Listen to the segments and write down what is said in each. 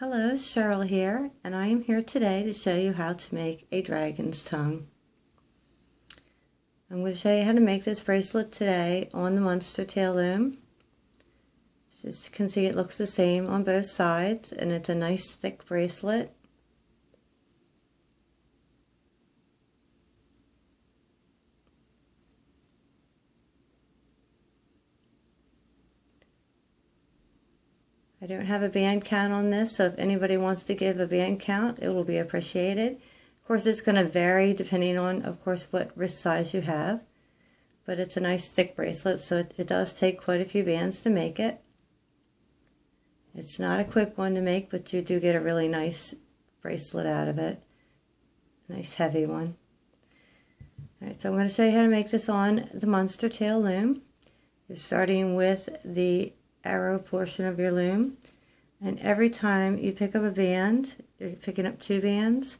Hello, Cheryl here, and I am here today to show you how to make a dragon's tongue. I'm going to show you how to make this bracelet today on the monster tail loom. As you can see, it looks the same on both sides, and it's a nice thick bracelet. I don't have a band count on this, so if anybody wants to give a band count, it will be appreciated. Of course, it's going to vary depending on, of course, what wrist size you have. But it's a nice thick bracelet, so it does take quite a few bands to make it. It's not a quick one to make, but you do get a really nice bracelet out of it. Nice heavy one. Alright, so I'm going to show you how to make this on the monster tail loom. You're starting with the arrow portion of your loom, and every time you pick up a band, you're picking up two bands.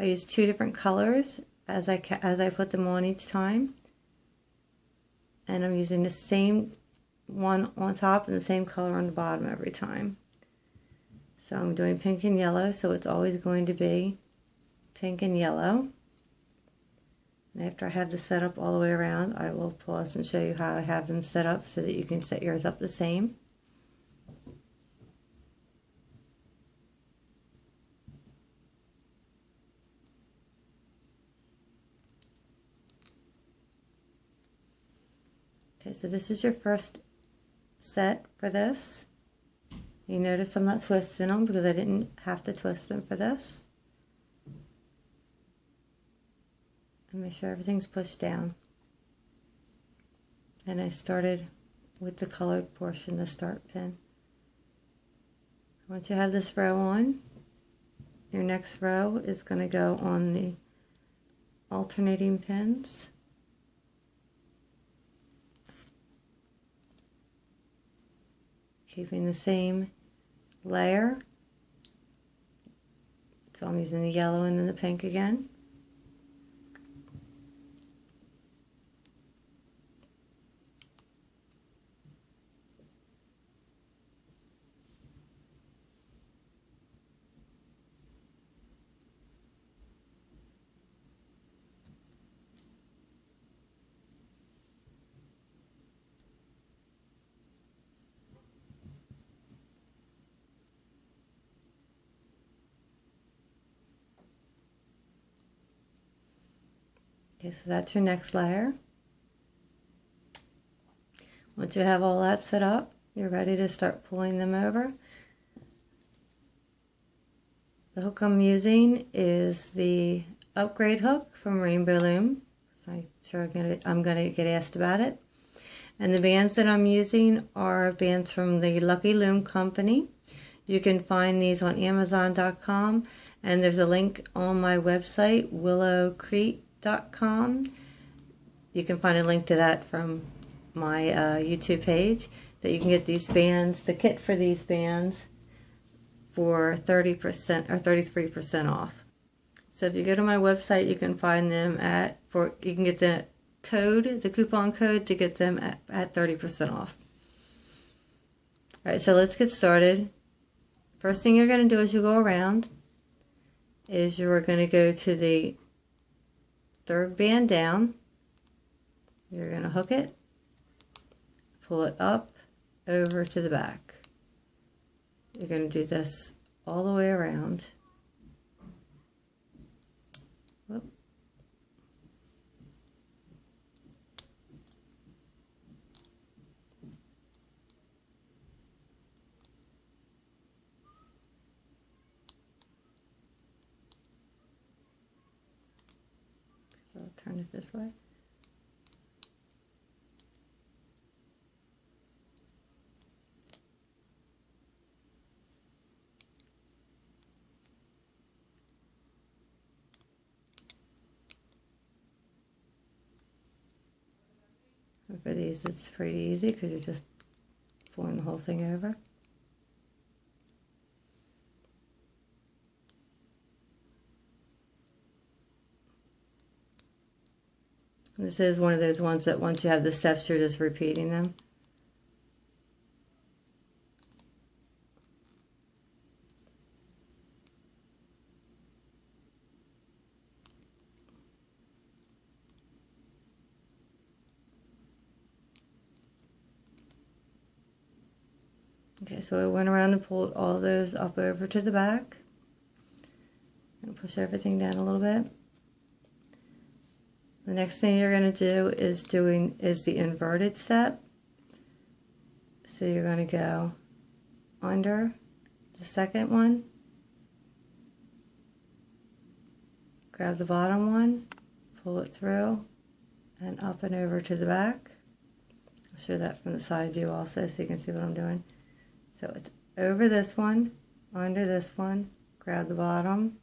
I use two different colors as I put them on each time, and I'm using the same one on top and the same color on the bottom every time. So I'm doing pink and yellow, so it's always going to be pink and yellow. And after I have this set up all the way around, I will pause and show you how I have them set up so that you can set yours up the same. Okay, so this is your first set for this. You notice I'm not twisting them because I didn't have to twist them for this. And make sure everything's pushed down. And I started with the colored portion, the start pin. Once you have this row on, your next row is going to go on the alternating pins. Keeping the same layer. So I'm using the yellow and then the pink again. Okay, so that's your next layer. Once you have all that set up, you're ready to start pulling them over. The hook I'm using is the upgrade hook from Rainbow Loom. So I'm sure I'm gonna get asked about it. And the bands that I'm using are bands from the Lucky Loom company. You can find these on Amazon.com, and there's a link on my website, willowcrete.com. You can find a link to that from my YouTube page, that you can get these bands, the kit for these bands, for 30% or 33% off. So if you go to my website, you can find them you can get the coupon code to get them at 30% off. Alright, so let's get started. First thing you're going to do as you go around is you're going to go to the third band down. You're going to hook it, pull it up over to the back. You're going to do this all the way around. Whoop. So I'll turn it this way. For these, it's pretty easy because you're just pulling the whole thing over. This is one of those ones that once you have the steps, you're just repeating them. Okay, so I went around and pulled all those up over to the back. And push everything down a little bit. The next thing you're going to do is the inverted step. So you're going to go under the second one, grab the bottom one, pull it through, and up and over to the back. I'll show that from the side view also so you can see what I'm doing. So it's over this one, under this one, grab the bottom,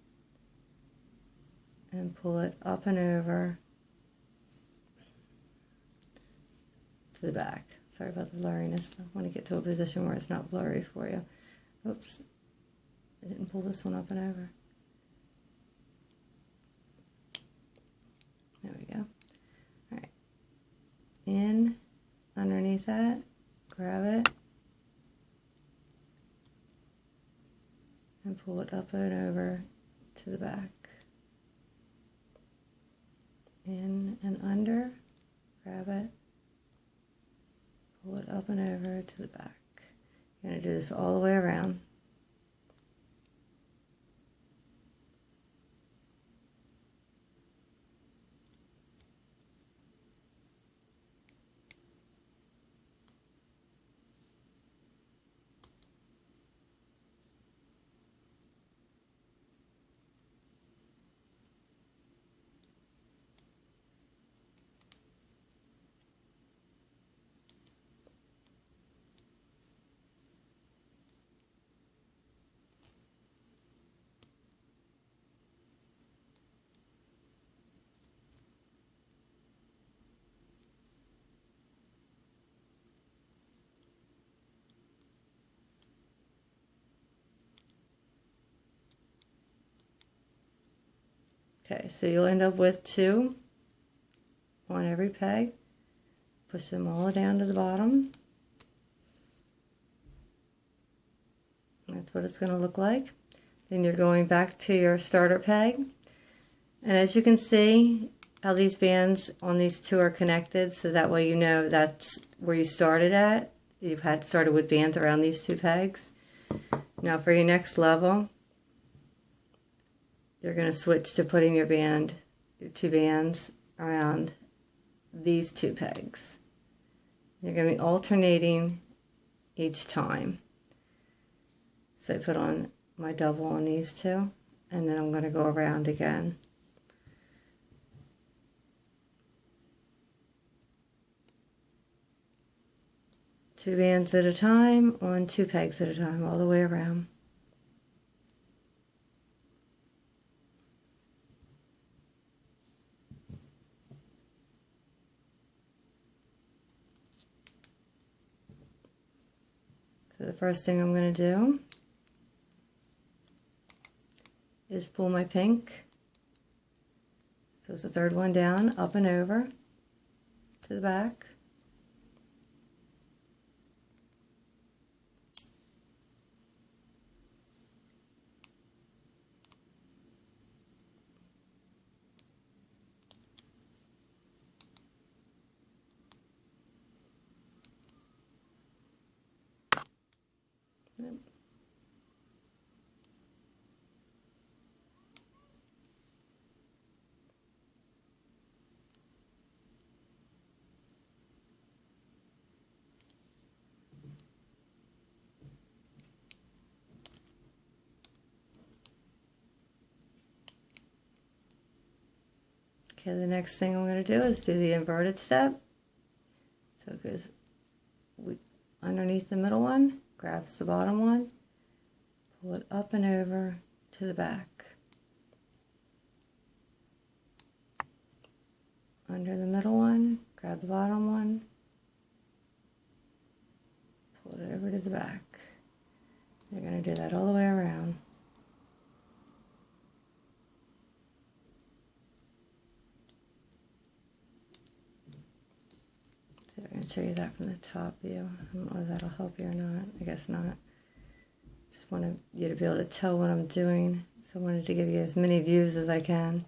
and pull it up and over to the back. Sorry about the blurriness. I want to get to a position where it's not blurry for you. Oops, I didn't pull this one up and over. There we go. All right, in underneath that, grab it, and pull it up and over to the back. In and under, grab it, pull it up and over to the back. You're going to do this all the way around. Okay, so you'll end up with 2 on every peg. Push them all down to the bottom. That's what it's going to look like. Then you're going back to your starter peg. And as you can see how these bands on these 2 are connected, so that way you know that's where you started at. You've had started with bands around these 2 pegs. Now for your next level, you're going to switch to putting your 2 bands around these 2 pegs. You're going to be alternating each time. So I put on my double on these 2, and then I'm going to go around again. Two bands at a time on 2 pegs at a time, all the way around. So the first thing I'm going to do is pull my pink. So it's the 3rd one down, up and over to the back. Okay, the next thing I'm going to do is do the inverted step. So it goes underneath the middle one, grabs the bottom one, pull it up and over to the back. Under the middle one, grab the bottom one, pull it over to the back. You're going to do that all the way around. So I'm going to show you that from the top view. I don't know if that'll help you or not. I guess not. Just wanted you to be able to tell what I'm doing. So I wanted to give you as many views as I can.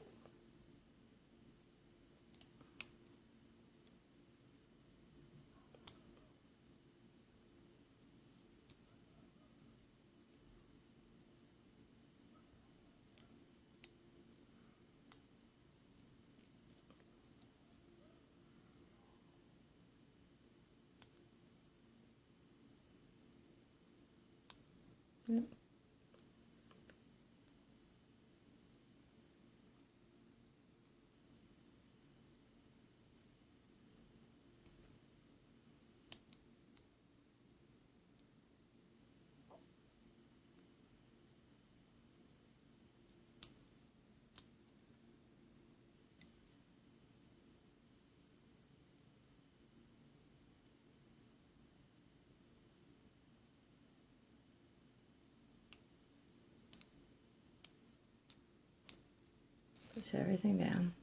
Yep. Push everything down.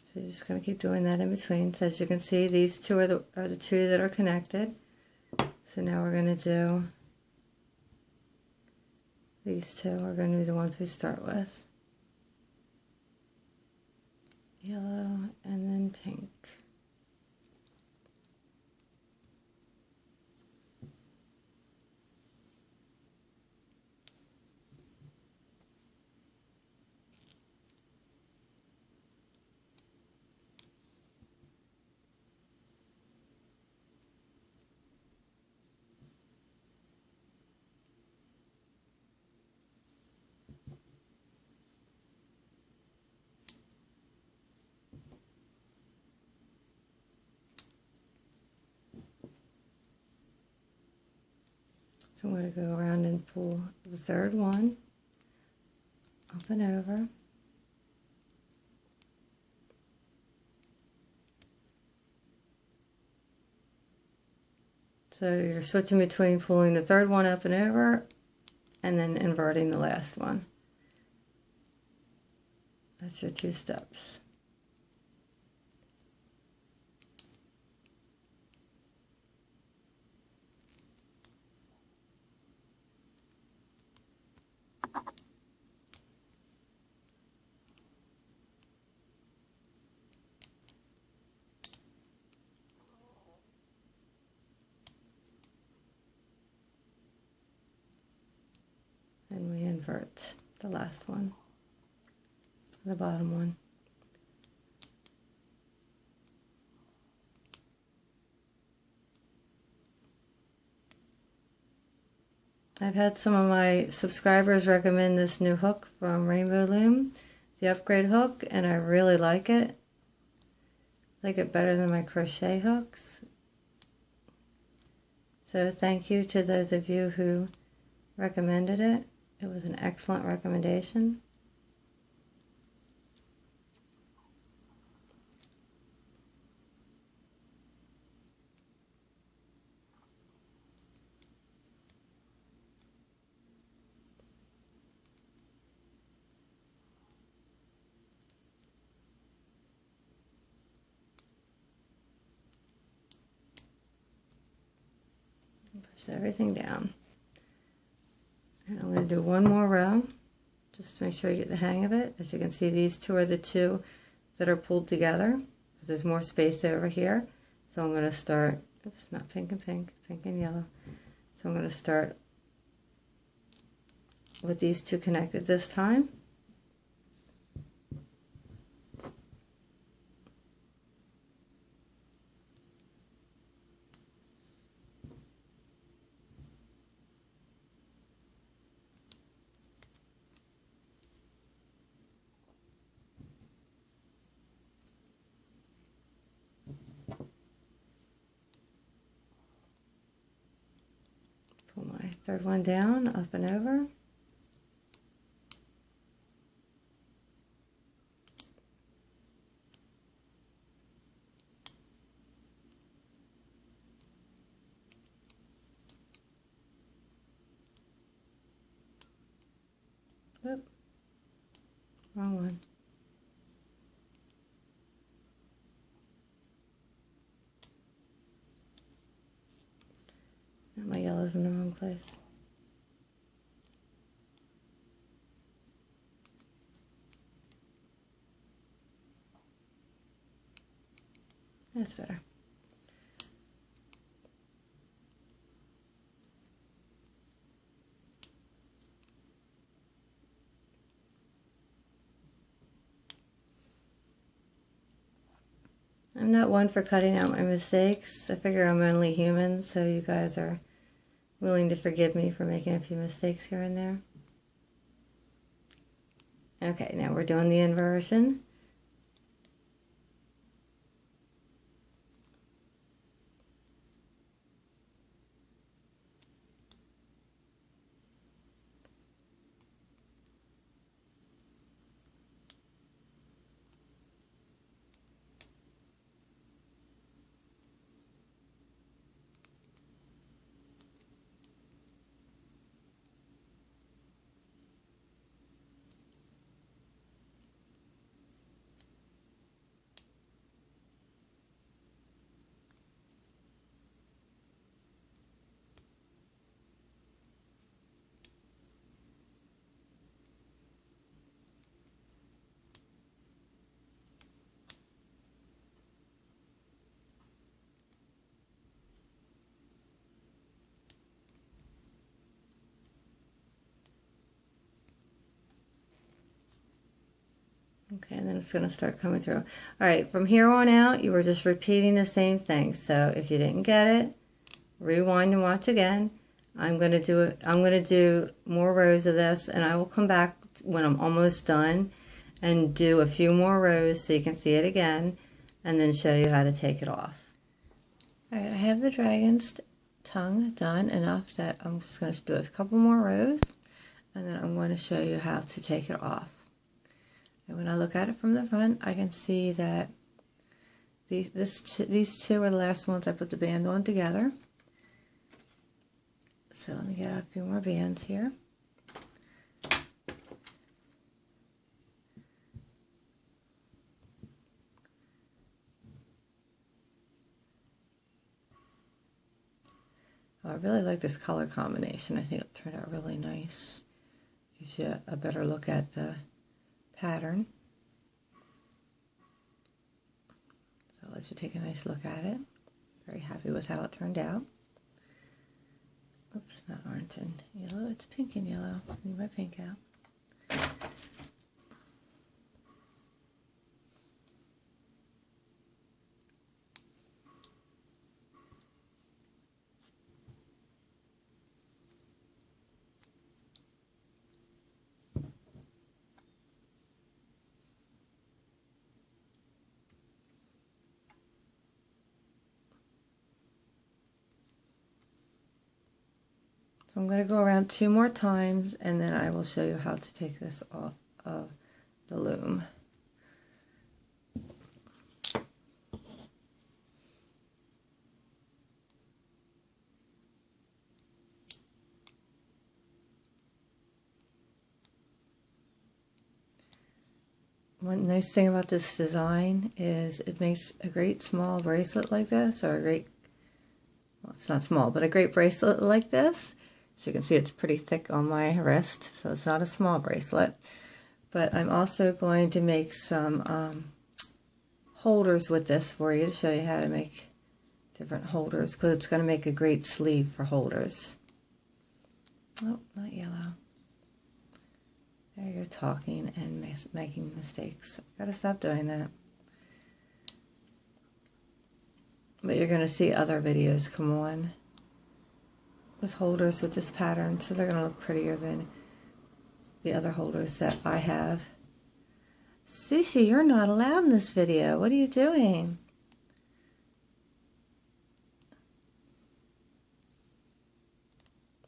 So you're just going to keep doing that in between. So as you can see, these two are the two that are connected. So now we're going to do these two. Are going to be the ones we start with. Yellow and then pink. So I'm going to go around and pull the third one up and over. So you're switching between pulling the third one up and over and then inverting the last one. That's your 2 steps. And we invert the last one, the bottom one. I've had some of my subscribers recommend this new hook from Rainbow Loom, the upgrade hook, and I really like it. I like it better than my crochet hooks. So thank you to those of you who recommended it. It was an excellent recommendation. Push everything down. And I'm going to do one more row just to make sure you get the hang of it. As you can see, these two are the two that are pulled together. There's more space over here. So I'm going to start, oops, not pink and pink, pink and yellow. So I'm going to start with these two connected this time. Pull my third one down, up and over. Oop, wrong one. Now my yellow's in the wrong place. That's better. I'm not one for cutting out my mistakes. I figure I'm only human, so you guys are willing to forgive me for making a few mistakes here and there. Okay, now we're doing the inversion. Okay, and then it's going to start coming through. All right, from here on out, you are just repeating the same thing. So if you didn't get it, rewind and watch again. I'm going to do more rows of this, and I will come back when I'm almost done and do a few more rows so you can see it again, and then show you how to take it off. All right, I have the dragon's tongue done enough that I'm just going to do a couple more rows, and then I'm going to show you how to take it off. And when I look at it from the front, I can see that these two are the last ones I put the band on together. So let me get out a few more bands here. Oh, I really like this color combination. I think it turned out really nice. Gives you a better look at the pattern. So I'll let you take a nice look at it. Very happy with how it turned out. Oops, not orange and yellow, it's pink and yellow. I need my pink out. So I'm going to go around 2 more times, and then I will show you how to take this off of the loom. One nice thing about this design is it makes a great small bracelet like this, or a great, well, it's not small, but a great bracelet like this. So you can see it's pretty thick on my wrist, so it's not a small bracelet. But I'm also going to make some holders with this for you to show you how to make different holders, because it's going to make a great sleeve for holders. Oh, not yellow. There you're talking and making mistakes. Gotta stop doing that. But you're going to see other videos come on with holders with this pattern, so they're going to look prettier than the other holders that I have. Sushi, you're not allowed in this video. What are you doing?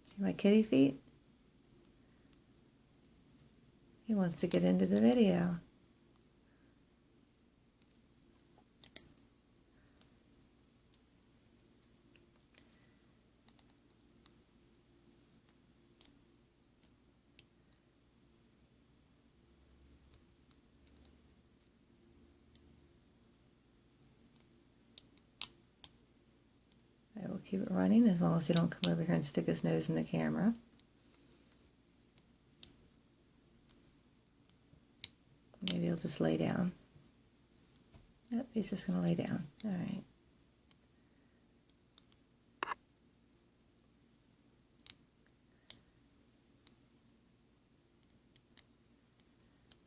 See my kitty feet? He wants to get into the video. I will keep it running as long as he don't come over here and stick his nose in the camera. Maybe he'll just lay down. Yep, he's just going to lay down. All right.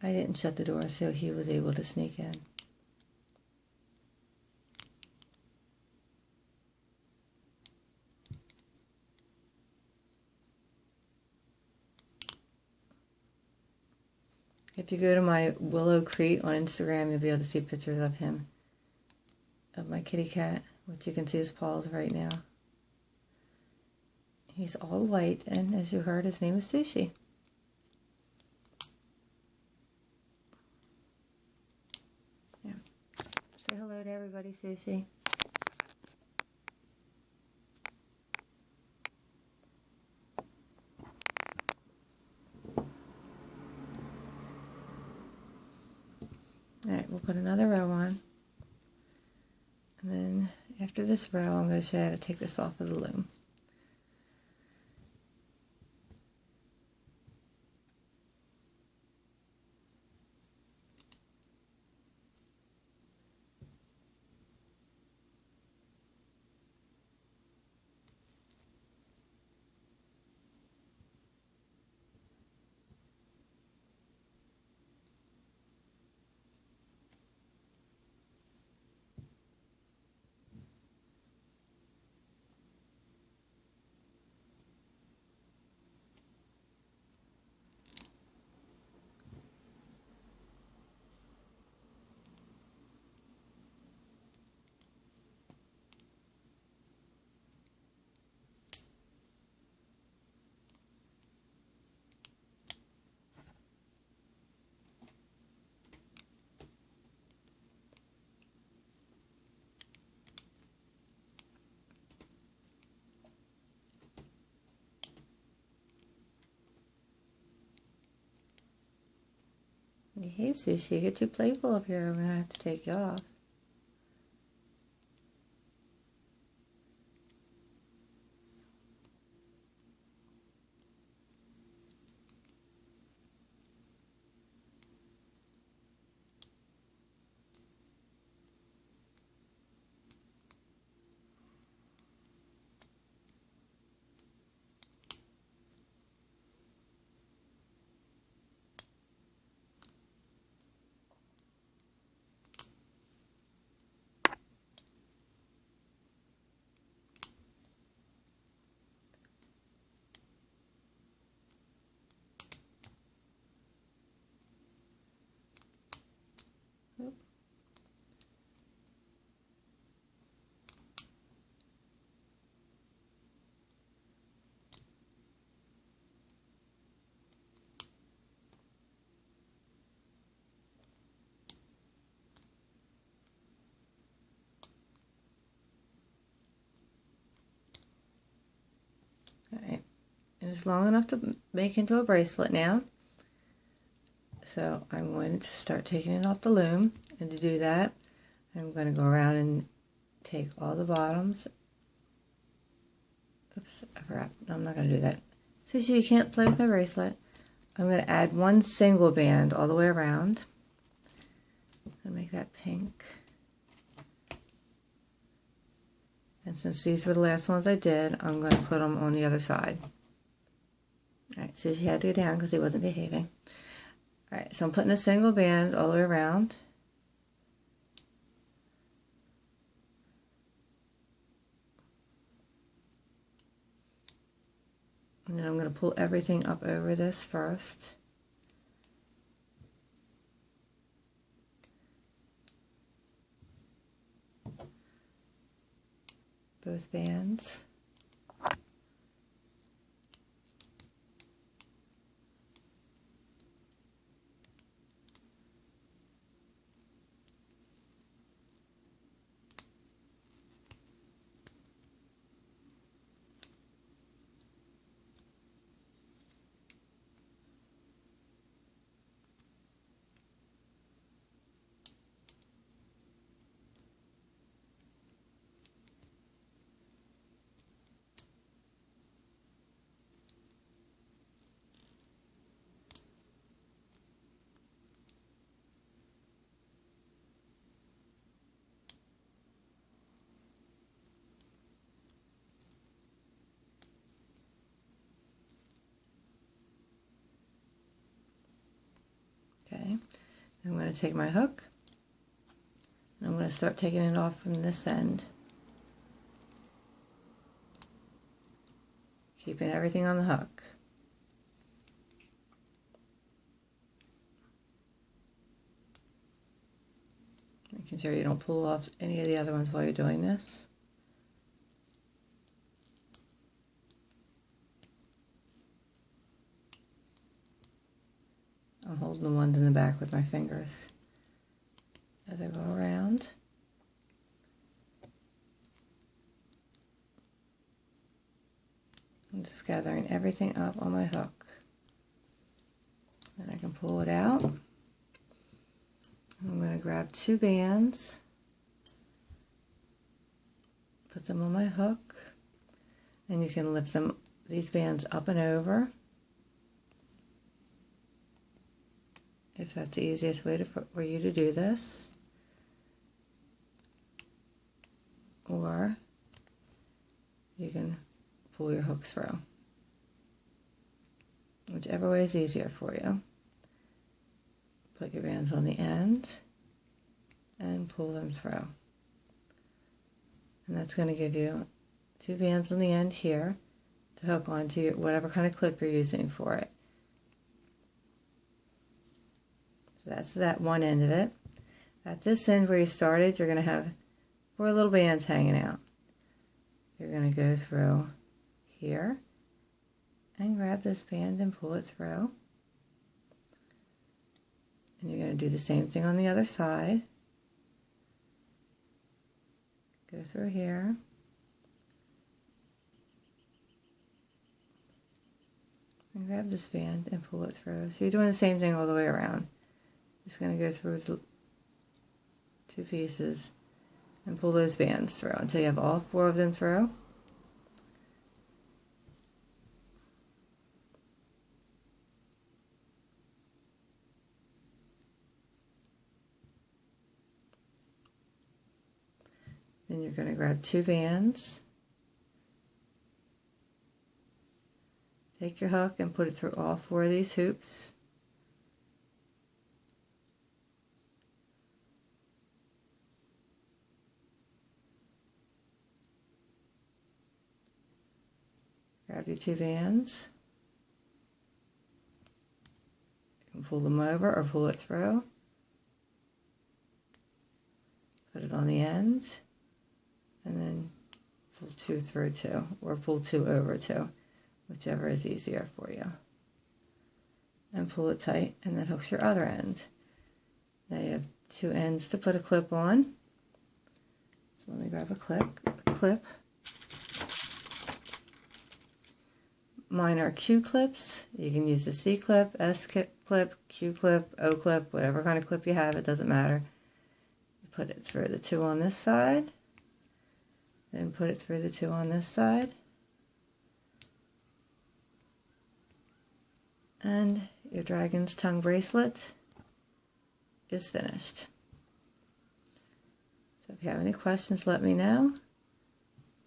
I didn't shut the door, so he was able to sneak in. If you go to my Willow Crete on Instagram, you'll be able to see pictures of him, of my kitty cat, which you can see his paws right now. He's all white, and as you heard, his name is Sushi. Yeah. Say hello to everybody, Sushi. Alright, we'll put another row on. And then after this row, I'm going to show you how to take this off of the loom. Hey, Sushi, you get too playful up here. I'm going to have to take you off. Alright, and it's long enough to make into a bracelet now. So I'm going to start taking it off the loom, and to do that, I'm going to go around and take all the bottoms. Oops, I forgot. I'm not going to do that. Sushi, you can't play with my bracelet. I'm going to add one single band all the way around. And make that pink. And since these were the last ones I did, I'm going to put them on the other side. Alright, Sushi had to go down because he wasn't behaving. Alright, so I'm putting a single band all the way around. And then I'm going to pull everything up over this first. Both bands. Okay, I'm going to take my hook, and I'm going to start taking it off from this end. Keeping everything on the hook. Making sure you don't pull off any of the other ones while you're doing this. I'm holding the ones in the back with my fingers as I go around. I'm just gathering everything up on my hook. And I can pull it out. I'm going to grab 2 bands, put them on my hook, and you can lift these bands up and over if that's the easiest way for you to do this. Or you can pull your hook through, whichever way is easier for you. Put your bands on the end and pull them through. And that's going to give you 2 bands on the end here to hook onto whatever kind of clip you're using for it. So that's that one end of it. At this end where you started, you're going to have 4 little bands hanging out. You're going to go through here and grab this band and pull it through. And you're going to do the same thing on the other side. Go through here. And grab this band and pull it through. So you're doing the same thing all the way around. Just going to go through 2 pieces and pull those bands through until you have all 4 of them through. Then you're going to grab 2 bands, take your hook and put it through all 4 of these hoops. Grab your 2 bands, you can pull them over or pull it through, put it on the end, and then pull 2 through 2, or pull 2 over 2, whichever is easier for you. And pull it tight, and that hooks your other end. Now you have 2 ends to put a clip on. So let me grab a clip. Mine are Q clips. You can use a C clip, S clip, Q clip, O clip, whatever kind of clip you have, it doesn't matter. You put it through the 2 on this side, then put it through the 2 on this side, and your dragon's tongue bracelet is finished. So if you have any questions, let me know,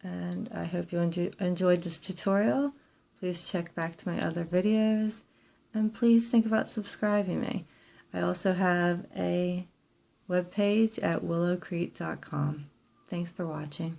and I hope you enjoyed this tutorial. Please check back to my other videos, and please think about subscribing me. I also have a webpage at willowcrete.com. Thanks for watching.